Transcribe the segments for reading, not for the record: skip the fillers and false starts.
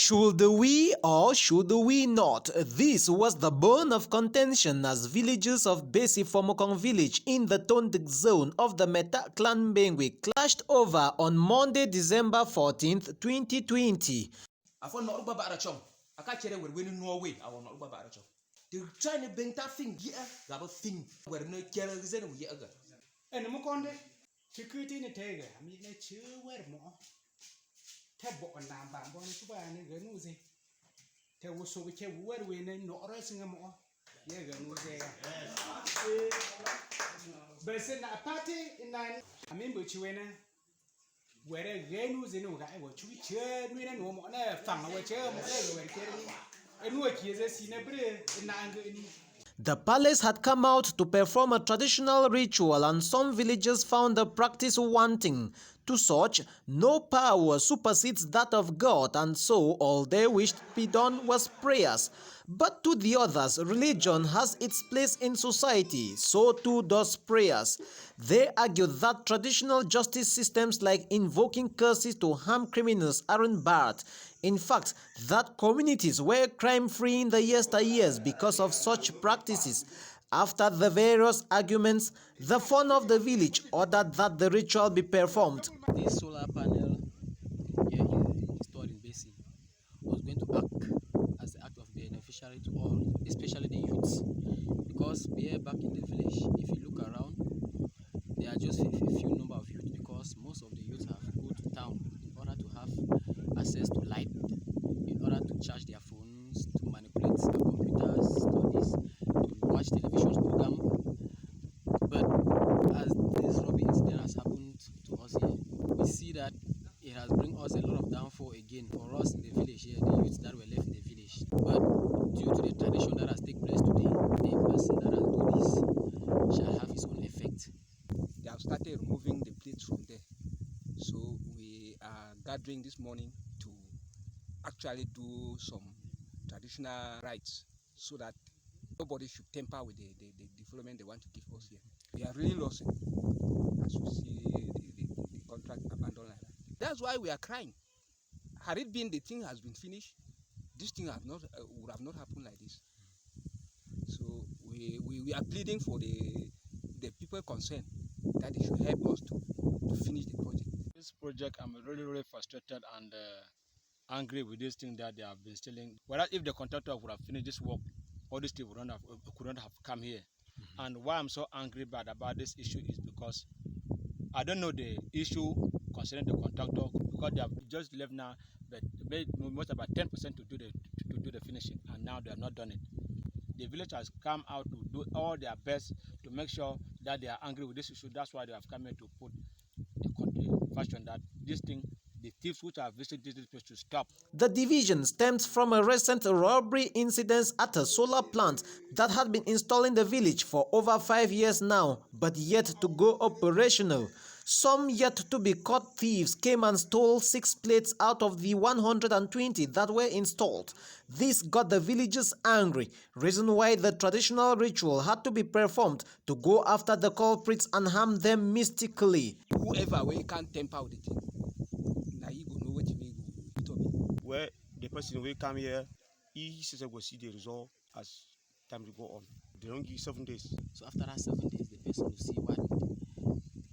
Should we or should we not? This was the bone of contention as villagers of Bessi Fomukong village in the Tondik zone of the Meta clan Bengwe clashed over on Monday, December 14th, 2020. The China bank that thing, yeah, that thing where no carrier is any year ago. And Mukonde, security in a tiger, I mean, let's you wear more. Tabo on Namba, Bonsuba and Ganuzi. Tell us so we can wear winning, no racing more. Yeah, Ganuzi. But it's a party in nine. I mean, but you win. Where a Ganus in a guy, what you cheer, we don't know, family, what you're and what is a cinebre in anger. The palace had come out to perform a traditional ritual, and some villagers found the practice wanting. To such, no power supersedes that of God, and so all they wished to be done was prayers. But to the others, religion has its place in society, so too does prayers. They argue that traditional justice systems like invoking curses to harm criminals aren't barred. In fact, that communities were crime-free in the yesteryears because of such practices. After the various arguments, the fun of the village ordered that the ritual be performed. This solar panel here installed in Bessi was going to act as an act of beneficiary to all, especially the youths. Because here back in the village, if you look around, there are just a few number of youths because most of the youths have to go to town in order to have access to light, in order to charge their phones, to manipulate their computers, studies, to watch television program. But as this robbery incident has happened to us here, we see that it has bring us a lot of downfall again for us in the village here, the youths that were left in the village. But due to the tradition that has taken place today, the person that has done this shall have his own effect. They have started removing the plates from there. So we are gathering this morning to actually do some traditional rites so that nobody should tamper with the development they want to give us here. We are really lost as we see the contract abandoned like that. That's why we are crying. Had it been the thing has been finished, this thing have not would have not happened like this. So we are pleading for the people concerned that they should help us to finish the project. This project, I'm really frustrated and angry with this thing that they have been stealing. Whereas if the contractor would have finished this work, all these people couldn't have come here. And why I'm so angry about this issue is because I don't know the issue concerning the contractor, because they have just left now, but made most about 10% to do the finishing, and now they have not done it. The village has come out to do all their best to make sure that they are angry with this issue. That's why they have come here to put the fashion that this thing, the thieves which have visited this place, to stop. The division stems from a recent robbery incident at a solar plant that had been installed in the village for over 5 years now, but yet to go operational. Some yet to be caught thieves came and stole 6 plates out of the 120 that were installed. This got the villagers angry, reason why the traditional ritual had to be performed to go after the culprits and harm them mystically. Whoever we can't tamper with the thing, now you go know what you mean. Where the person will come here, he says go see the result as time to go on. They don't give 7 days. So after that 7 days, the person will see what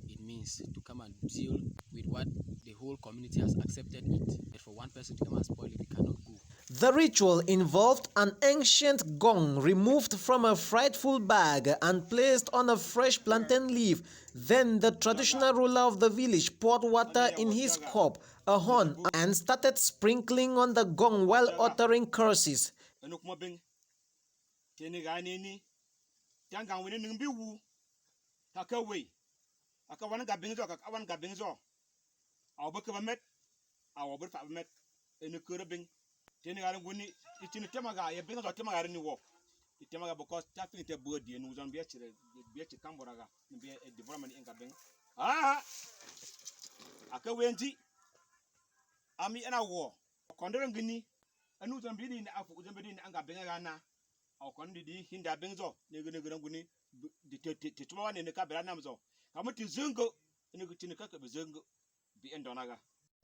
it means to come and deal with what the whole community has accepted it. But for one person to come and spoil it, we cannot go. The ritual involved an ancient gong removed from a frightful bag and placed on a fresh plantain leaf. Then the traditional ruler of the village poured water in his cup, a horn, and started sprinkling on the gong while uttering curses. Because tapping the body and was on the Camboraga and be a development in Gabing. Akawenti Ami and a war. Condemn Guinea, and who's unbeating Afro and Gabingana, or Condi Hinda Benzo, Neguni, the 2 in the Caberanamzo. How much is Zungo in the Kutinaka Zungo, the Endonaga?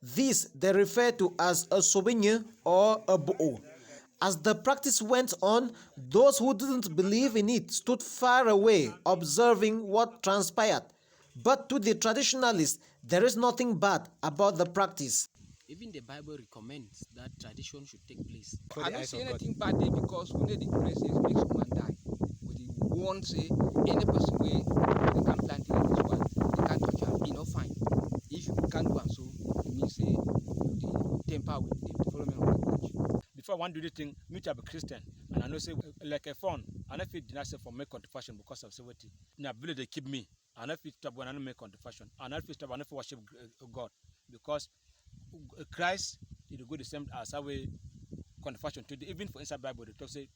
This they refer to as a souvenir or a bo'o. As the practice went on, those who didn't believe in it stood far away, observing what transpired. But to the traditionalists, there is nothing bad about the practice. Even the Bible recommends that tradition should take place. I don't say anything bad there because we need the place make someone die. But we won't say any person way they can plant in this one, they can't touch her, you know, fine. If you can't do so, it means the temper with the development of the village. Before I want to do this thing, me to be Christian, and I know say like a phone, and if it did not say for make contribution because of safety, in a village they keep me, and if it stop when I don't make contribution, and if it stop and if worship God, because Christ is good the same as our contribution to the, even for inside Bible they talk say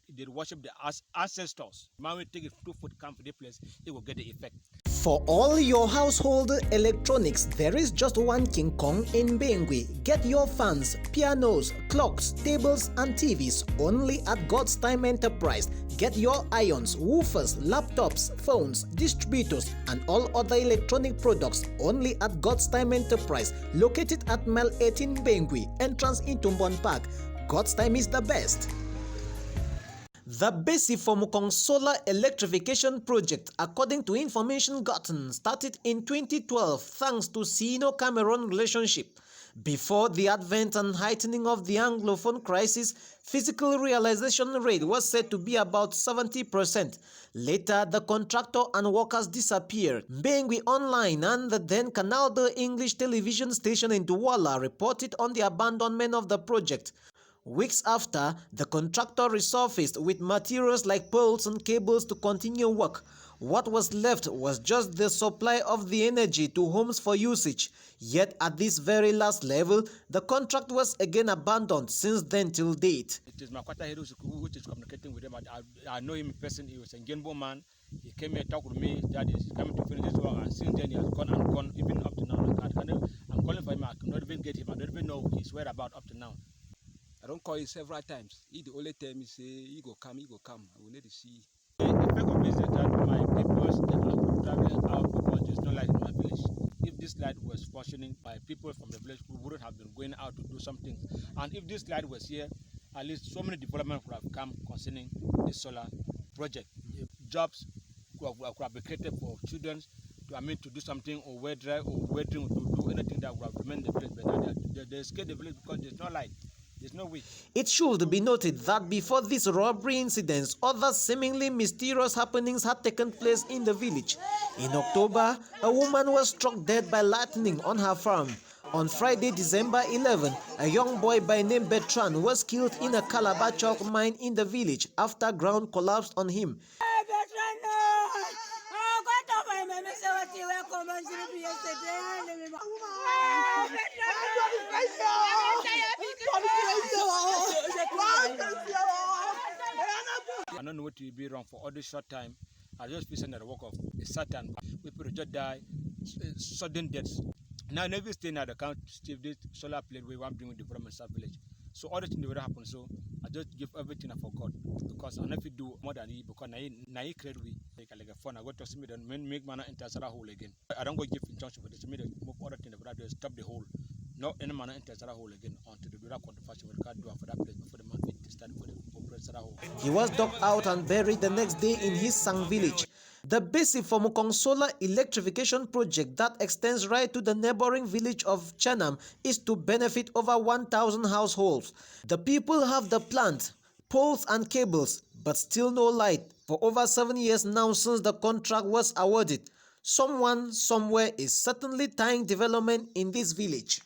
they worship the ancestors. Man will take it 2 foot come for the place, it will get the effect. For all your household electronics, there is just one King Kong in Bengui. Get your fans, pianos, clocks, tables and TVs only at God's Time Enterprise. Get your irons, woofers, laptops, phones, distributors and all other electronic products only at God's Time Enterprise, located at Mile 18 Bengui, entrance into Mbon Park. God's Time is the best. The Bessi Fomukong solar electrification project, according to information gotten, started in 2012 thanks to Sino-Cameroon relationship. Before the advent and heightening of the Anglophone crisis, physical realization rate was said to be about 70%. Later, the contractor and workers disappeared. Bengui Online and the then Canal de English television station in Douala reported on the abandonment of the project. Weeks after, the contractor resurfaced with materials like poles and cables to continue work. What was left was just the supply of the energy to homes for usage. Yet at this very last level, the contract was again abandoned since then till date. It is my quarter head which is communicating with them. I know him in person. He was a Genbo man. He came here, talked with me, that is coming to finish this work, and since then he has gone and gone, even up to now. I'm calling for him, I cannot even get him, I don't even know his whereabouts up to now. I don't call it several times. He the only time he say he go come. I will need to see. The effect of this is that my people are traveling out because there's no light in my village. If this light was functioning by people from the village, we wouldn't have been going out to do something. And if this light was here, at least so many developments would have come concerning the solar project. Jobs could have been created for children to do something, or wear dry, or wedding, to do anything that would have remained the village. But they escape the village because there's no light. There's no way. It should be noted that before these robbery incidents, other seemingly mysterious happenings had taken place in the village. In October, a woman was struck dead by lightning on her farm. On Friday, December 11, a young boy by name Bertrand was killed in a Calabar chalk mine in the village after ground collapsed on him. I don't know what will be wrong for all this short time. I just feel that the work of Satan. People just die, sudden deaths. Now, never stay now the count. Steve this solar plate we want to bring development South Village. So all the things that happen. So I just give everything for God because I never do more than he because now he create we like a phone. I go to see me then make man enter that hole again. I don't go give injunction for this. Me move other thing that do stop the hole. No any man enter that hole again until the do that controversy we can't do for that place before the man fit start for the that hole. He was dug out and buried the next day in his Sang village. The Bessi Fomukong solar electrification project that extends right to the neighboring village of Chanam is to benefit over 1,000 households. The people have the plant, poles and cables, but still no light for over 7 years now since the contract was awarded. Someone somewhere is certainly tying development in this village.